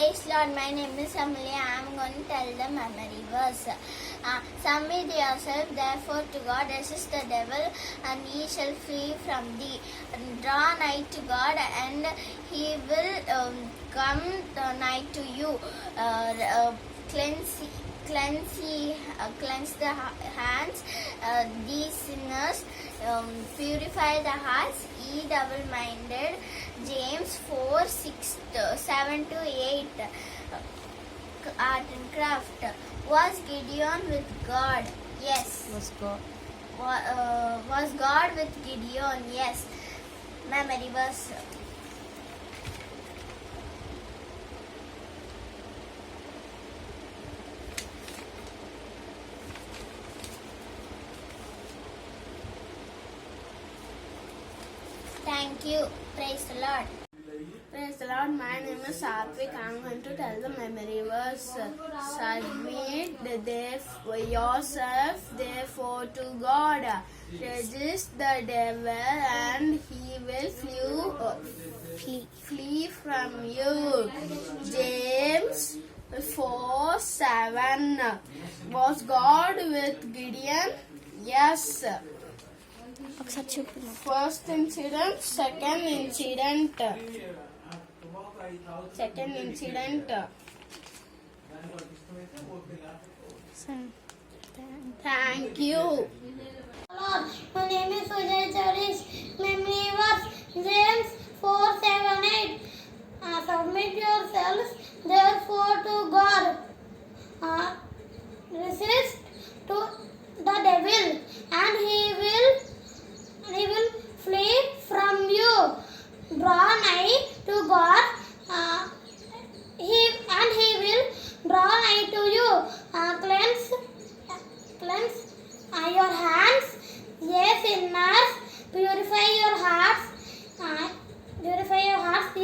Praise Lord, my name is Amelia. I am going to tell the memory verse. Submit yourself therefore to God, resist the devil, and he shall flee from thee. Draw nigh to God, and he will come nigh to you. Cleanse the hands, these sinners, purify the hearts, ye double-minded. James 4:7-8. Art and craft. Was Gideon with God? Yes. Was God. Was God with Gideon? Yes. Memory verse. Thank you. Praise the Lord. Praise the Lord. My name is Satvik. I am going to tell the memory verse. Submit yourself therefore to God. Resist the devil and he will flee from you. James 4:7. Was God with Gideon? Yes. First incident, second incident. Thank you. Lord, my name is Sujay Charish. Memory verse James 4:7-8. Submit yourselves therefore to God. Resist to the devil, and he will flee from you. Draw nigh to God, he will draw nigh to you. Cleanse your hands, ye sinners. Purify your hearts,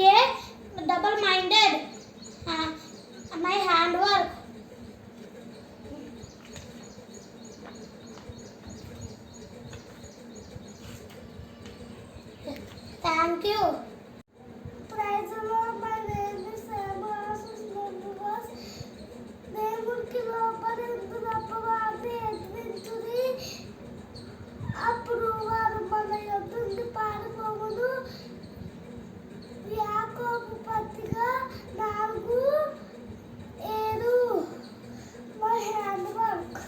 ye double-minded. My handwork. Thank you. Praise the Lord. My name is Emma. దేవుడికి లోపలిందునప్పవారిని ఎదిరించుడి, అప్పుడు వారు మన యొద్ద నుండి పారిపోవును. యాకోబు పత్రిక 4:7. My hand work.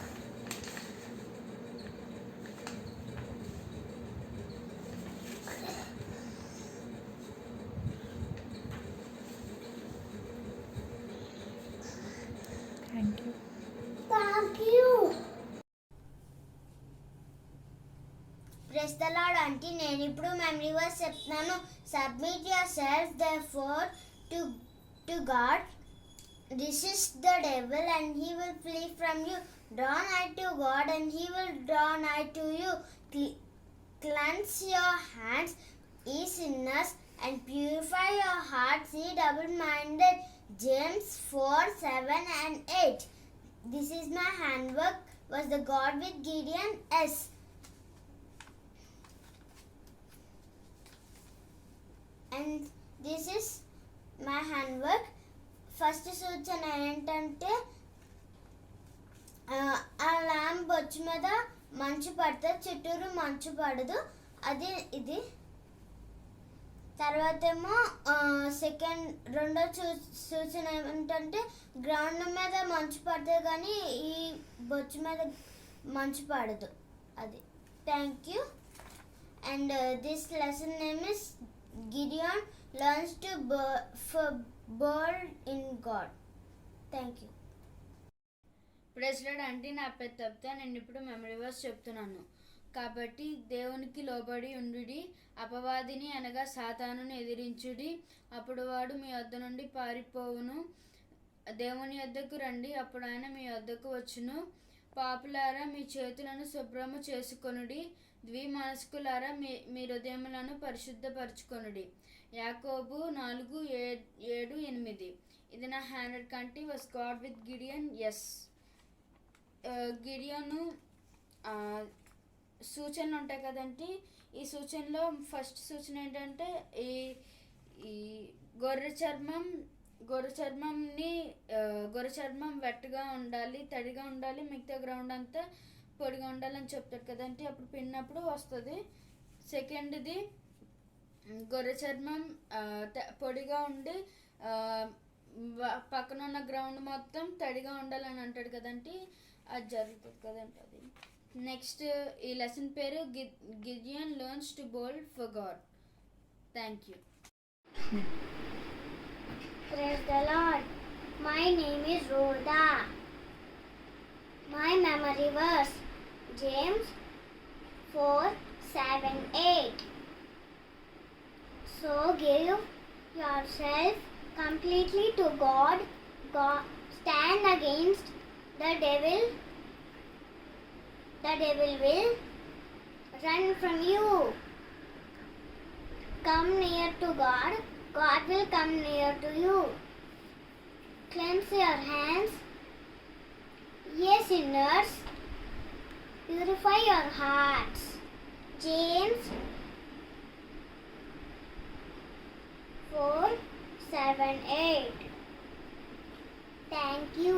Thank you. Thank you. Praise the Lord. Auntie, నేను ఇప్పుడు మెమరీ వర్స్ చెప్తున్నాను. Submit yourself therefore to God. Resist the devil and he will flee from you. Draw nigh to God and he will draw nigh to you. Cleanse your hands, ye sinners, and purify your hearts, ye double-minded. James 4:7-8. This is my handwork. Was the God with Gideon? Yes. And this is my handwork. First సూచన ఏంటంటే ఆ lamp బొచ్చు మీద మంచు పడుతుంది, చుట్టూరు మంచు పడదు. అది ఇది. తర్వాత ఏమో రెండో సూచన ఏమిటంటే గ్రౌండ్ మీద మంచు పడుతుంది కానీ ఈ బొచ్చు మీద మంచు పడదు. అది. Thank you. And this lesson name is Gideon learns to bold in God. Thank you. Praise Lord. అంటే నా పేరు తప్పితే నేను ఇప్పుడు మెమరీ వర్స్ చెప్తున్నాను. కాబట్టి దేవునికి లోబడి ఉండుడి, అపవాదిని అనగా సాతానుని ఎదిరించుడి, అప్పుడు వాడు మీ వద్ద నుండి పారిపోవును. దేవుని వద్దకు రండి, అప్పుడు ఆయన మీ వద్దకు వచ్చును. పాపులారా, మీ చేతులను శుభ్రము చేసుకొనుడి, ద్విమనస్కులారా, మీ హృదయములను పరిశుద్ధపరచుకొనుడి. యాకోబు 4:7-8. ఇది నా హ్యాండ్ కంటి. Was God with Gideon? Yes. Gideon సూచనలు ఉంటాయి కదండి. ఈ సూచనలో ఫస్ట్ సూచన ఏంటంటే ఈ గొర్రె చర్మం గొర్రె చర్మం వెట్టగా ఉండాలి, తడిగా ఉండాలి, మిగతా గ్రౌండ్ అంతా పొడిగా ఉండాలని చెప్తాడు కదంటే అప్పుడు పిన్నప్పుడు వస్తుంది. సెకండ్ది గొర్రె చర్మం పొడిగా ఉండి పక్కన ఉన్న గ్రౌండ్ మొత్తం తడిగా ఉండాలని అంటాడు కదంటే అది జరుగుతుంది కదంటే అది. నెక్స్ట్ ఈ లెసన్ పేరు Gideon learns to bold for God. Thank you. Praise the Lord. My name is Rhoda. My memory verse James 4:7-8. So give yourself completely to God. Stand against the devil. The devil will run from you. Come near to God. God will come near to you. Cleanse your hands, ye sinners. Purify your hearts. James 4:7-8. Thank you.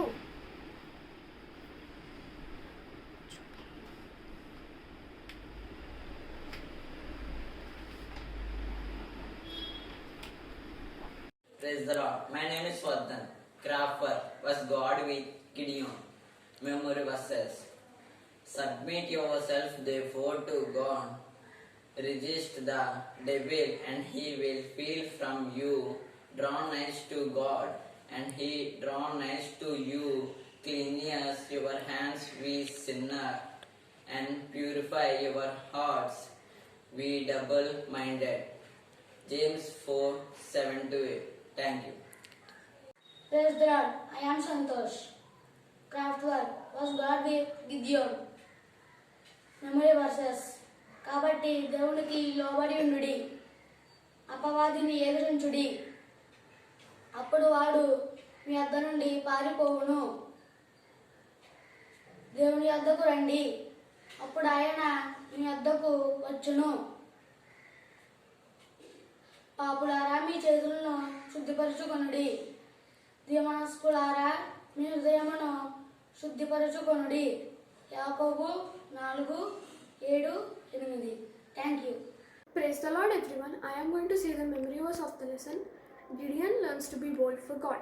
Praise the Lord. My name is Swadhan. Craft was God with Gideon. Memory verses. Submit yourself therefore to God. Resist the devil and he will flee from you. Draw nigh to God and he draw nigh to you. Cleanse your hands, we sinner, and purify your hearts, we double-minded. James 4:7-8. Thank you. Praise the Lord. I am Santosh. Craft work was God with Gideon. Memory verses. కాబట్టి దేవునికి లోబడి ఉండుడి, అపవాదిని ఎదిరించుడి, అప్పుడు వాడు మీ వద్ద నుండి పారిపోవును. దేవుని వద్దకు రండి, అప్పుడు ఆయన మీ వద్దకు వచ్చును. పాపులారా మీ చేతులను శుద్ధిపరచుకొనుడి, దీమనస్కులారా మీ హృదయమును శుద్ధిపరచుకొనుడి. యాకోబు 4:7-8. Thank you. Praise the Lord, everyone. I am going to say the memory verse of the lesson. Gideon learns to be bold for God.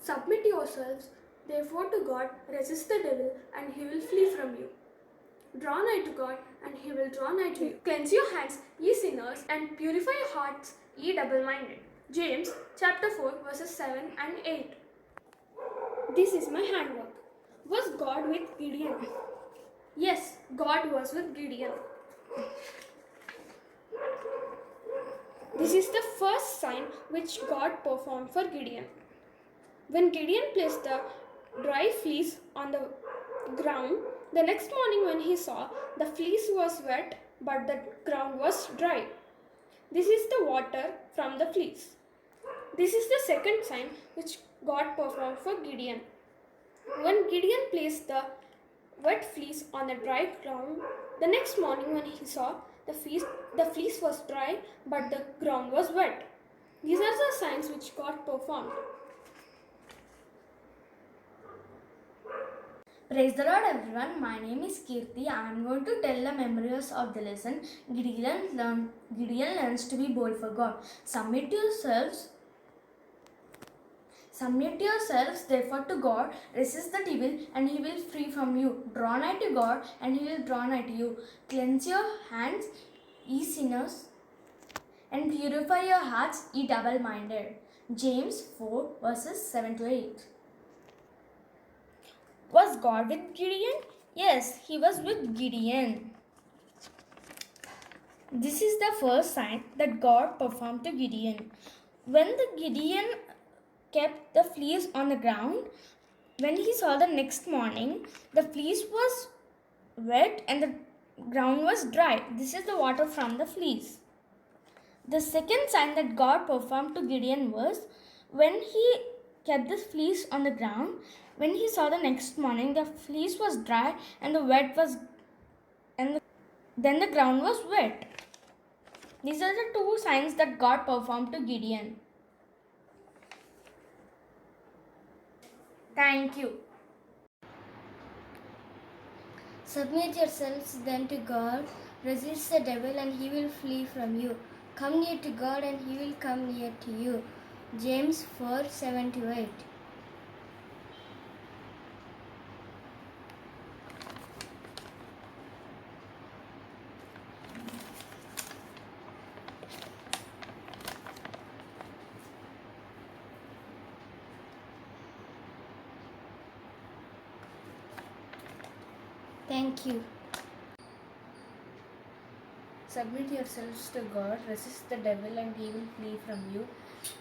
Submit yourselves, therefore, to God. Resist the devil, and he will flee from you. Draw nigh to God, and he will draw nigh to you. Cleanse your hands, ye sinners, and purify your hearts, ye double-minded. James chapter 4, verses 7 and 8. This is my handwork. Was God with Gideon? Yes, God was with Gideon. This is the first sign which God performed for Gideon. When Gideon placed the dry fleece on the ground, the next morning when he saw the fleece was wet but the ground was dry. This is the water from the fleece. This is the second sign which God performed for Gideon. When Gideon placed the wet fleece on the dry ground, the next morning when he saw the fleece was dry but the ground was wet. These are the signs which God performed. Praise the Lord, everyone. My name is Kirti. I am going to tell the memories of the lesson. Gideon learns to be bold for God. Submit yourselves therefore to God. Resist the devil and he will flee from you. Draw nigh to God and he will draw nigh to you. Cleanse your hands, ye sinners, and purify your hearts, ye double-minded. James 4, verses 7-8. Was God with Gideon? Yes, he was with Gideon. This is the first sign that God performed to Gideon. When the Gideon kept the fleece on the ground, when he saw the next morning, the fleece was wet and the ground was dry. This is the water from the fleece. The second sign that God performed to Gideon was when he kept the fleece on the ground. When he saw the next morning, the fleece was dry and then the ground was wet. These are the two signs that God performed to Gideon. Thank you. Submit yourselves then to God. Resist the devil and he will flee from you. Come near to God and he will come near to you. James 4:7-8. Thank you. Submit yourselves to God, resist the devil, and he will flee from you.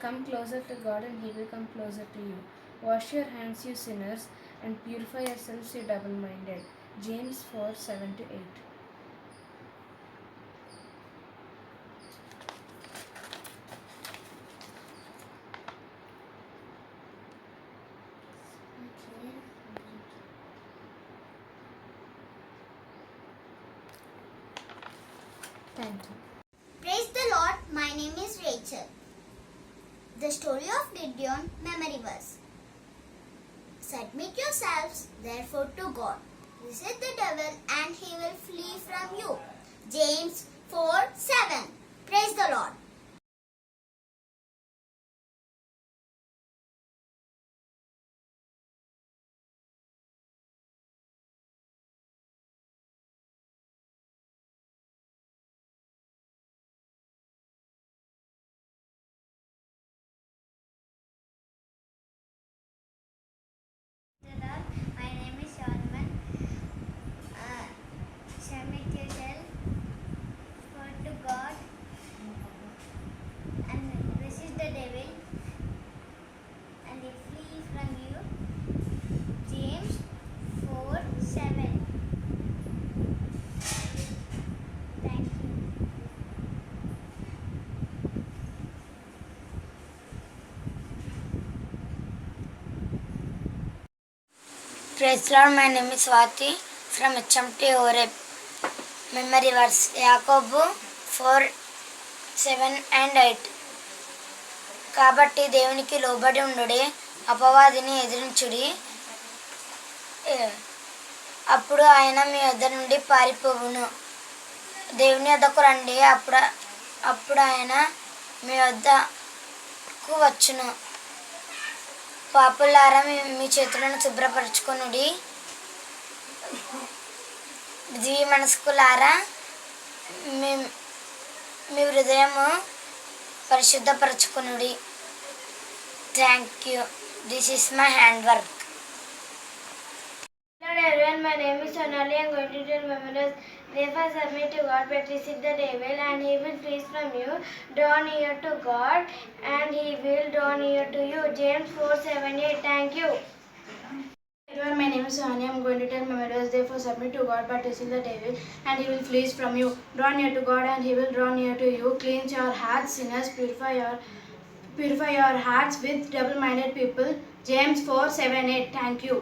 Come closer to God, and he will come closer to you. Wash your hands, you sinners, and purify yourselves, you double minded. James 4:7-8. Thank you. Praise the Lord, my name is Rachel. The story of Gideon memory verse. Submit yourselves therefore to God. Resist the devil and he will flee from you. James 4:7. Praise the Lord. My name is Solomon. Submit yourself to God and resist the devil and he flee from you. James 4:7. Thank you. Praise the Lord, my name is Swati from HMT Oreb. Memory verse Yakobu 4:7-8. కాబట్టి దేవునికి లోబడి ఉండుడి, అపవాదిని ఎదిరించుడి, అప్పుడు ఆయన మీ వద్ద నుండి పారిపోవును. దేవుని వద్దకు రండి, అప్పుడు ఆయన మీ వద్దకు వచ్చును. పాపులారా మీ చేతులను శుభ్రపరచుకొనుడి, దివ్య మనస్కులారా మీ హృదయము పరిశుద్ధపరచుకొనుడి. Thank you. This is my handwork. Hello everyone, my name is Sonali. I am going to tell memories. Therefore submit to God, but resist the devil and he will flee from you. Draw near to God and he will draw near to you. James 4:7-8. Thank you. Everyone, my name is Sohani. I am going to tell memories. Therefore submit to God, but resist the devil, and he will flee from you. Draw near to God, and he will draw near to you. Cleanse your hearts, sinners. Purify your hearts with double-minded people. James 4:7-8. Thank you.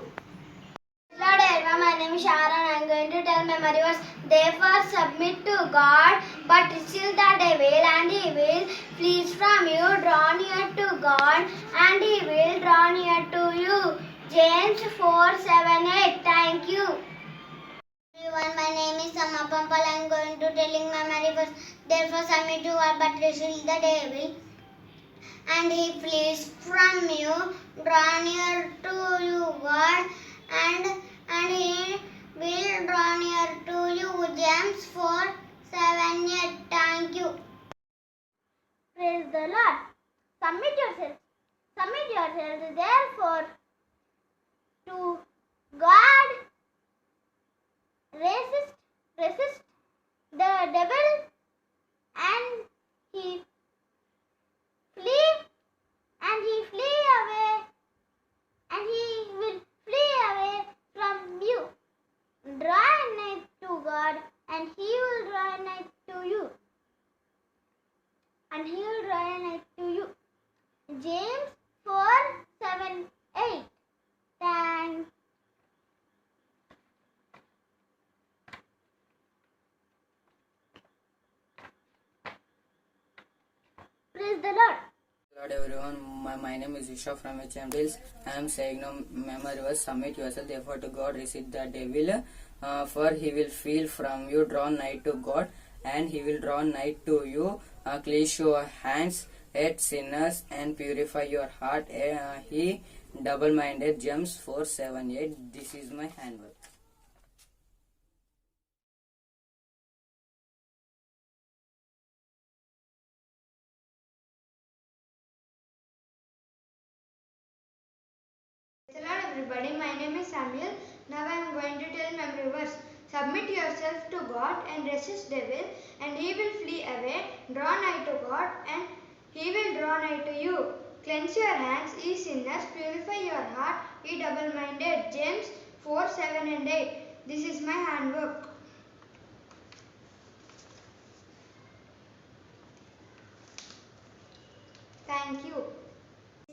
Lord everyone, my name is Sharon. I am going to tell memory verse. Therefore submit to God, but resist the devil and he will flee from you. Draw near to God and he will draw near to you. James 4:7-8. Thank you. Everyone, my name is Sama Pampal. I am going to telling memory verse. Therefore submit to God, but resist the devil and he flees from you. Draw near to you, God, and he will draw near to you. James 4:7-8. Thank you. Praise the Lord. Submit yourselves therefore to God. Resist the devil and he flee away, and he will flee away from you. Draw nigh to God and he will draw nigh to you. James 4:7-8. Thanks. Praise the Lord. Hello everyone, my name is Isha from HM. I am saying now memory verse, submit yourself therefore to God, resist the devil, for he will flee from you. Draw nigh to God and he will draw nigh to you. Cleanse your hands at sinners and purify your heart. He double-minded. James 4:7-8. This is my handwork. Hello everybody, my name is Samuel. Now I am going to tell memory verse. Submit yourself to God and resist devil and he will flee away. Draw nigh to God and he will draw nigh to you. Cleanse your hands, ye sinners, purify your heart, ye double-minded. James 4:7-8. This is my handwork. Thank you.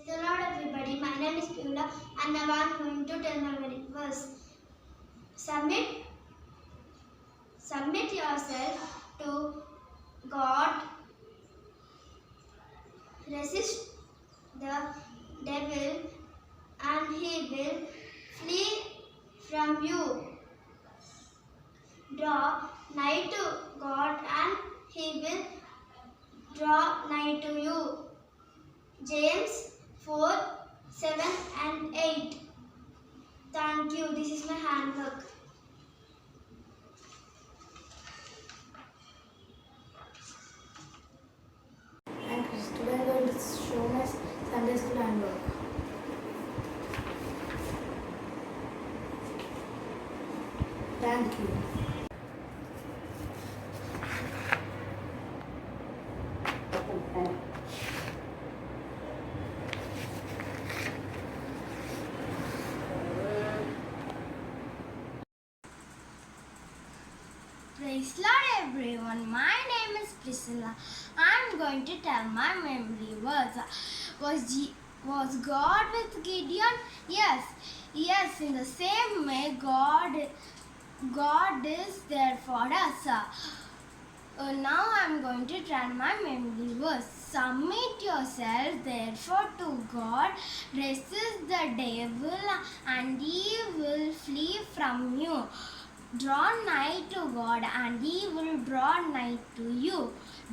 Hello everybody, my name is Pula and now I am going to tell my verse. Submit yourself to God, resist the devil and he will flee from you. Draw nigh to God and he will draw nigh to you. James 4:7-8. Thank you. This is my handwork. And today I'm going to show my Sunday school handwork. Thank you. Praise Lord everyone, my name is Priscilla. I'm going to tell my memory verse. Was God with Gideon? Yes, in the same way God is there for us. Now I'm going to tell my memory verse. Submit yourself therefore to God, resist the devil and he will flee from you. Draw nigh to God and he will draw nigh to you.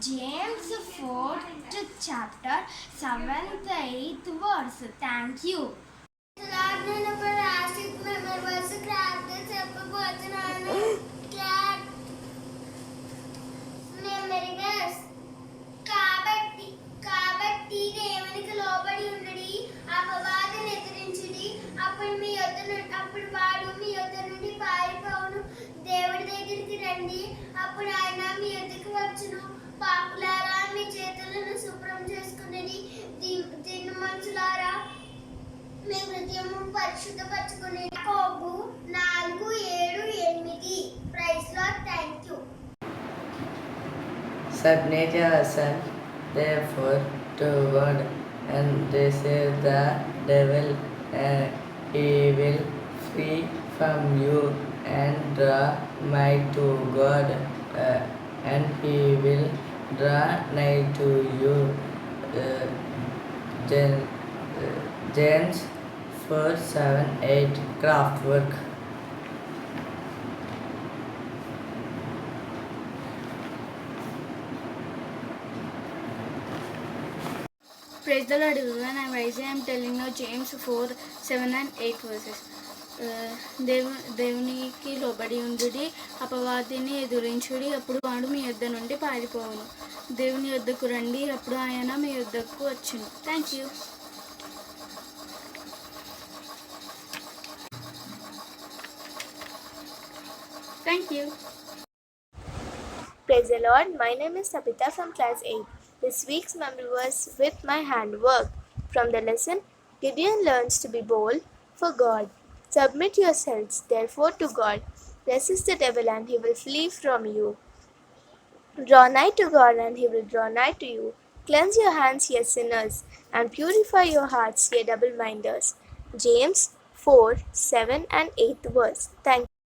James 4th chapter 7th 8th verse. Thank you. నేను ఒక రాష్ట్రీయ memory verse craft చెప్పబోతున్నాను. Memory verse. కాబట్టి దేవునికి లోబడి ఉండుడి, అపవాదిని ఎదిరించుడి, అప్పుడు వాడు మీ యొద్ద నుండి పారిపోవును. దేవుడి దగ్గరికి రండి, అప్పుడు ఆయన మీ యొద్దకు వచ్చును. పాపులారా మీ చేతులను శుభ్రం చేసుకునేది, దీని మనుషులారా మీ హృదయము పరిశుద్ధపరచుకునే. Yakobu 4:7-8. Praise Lord. Thank you. Submit yourself therefore to God and resist the devil and he will flee from you, and draw nigh to God and he will draw nigh to you. James 4:7-8. Craft work. Praise the Lord everyone. I'm Isaiah. I'm telling you James 4:7-8 verses. దేవునికి లోబడి ఉండుడి, అపవాదిని ఎదురించుడి, అప్పుడు వాడు మీ యొద్ద నుండి పారిపోవును. దేవుని యొద్దకు రండి, అప్పుడు ఆయన మీ యొద్దకు వచ్చును. Thank you. Thank you. Praise the Lord. My name is Tabitha from class 8. This week's memory verse with my handwork. From the lesson, Gideon learns to be bold for God. Submit yourselves, therefore, to God. Resist the devil, and he will flee from you. Draw nigh to God, and he will draw nigh to you. Cleanse your hands, ye sinners, and purify your hearts, ye double-minders. James 4:7-8 verse. Thank you.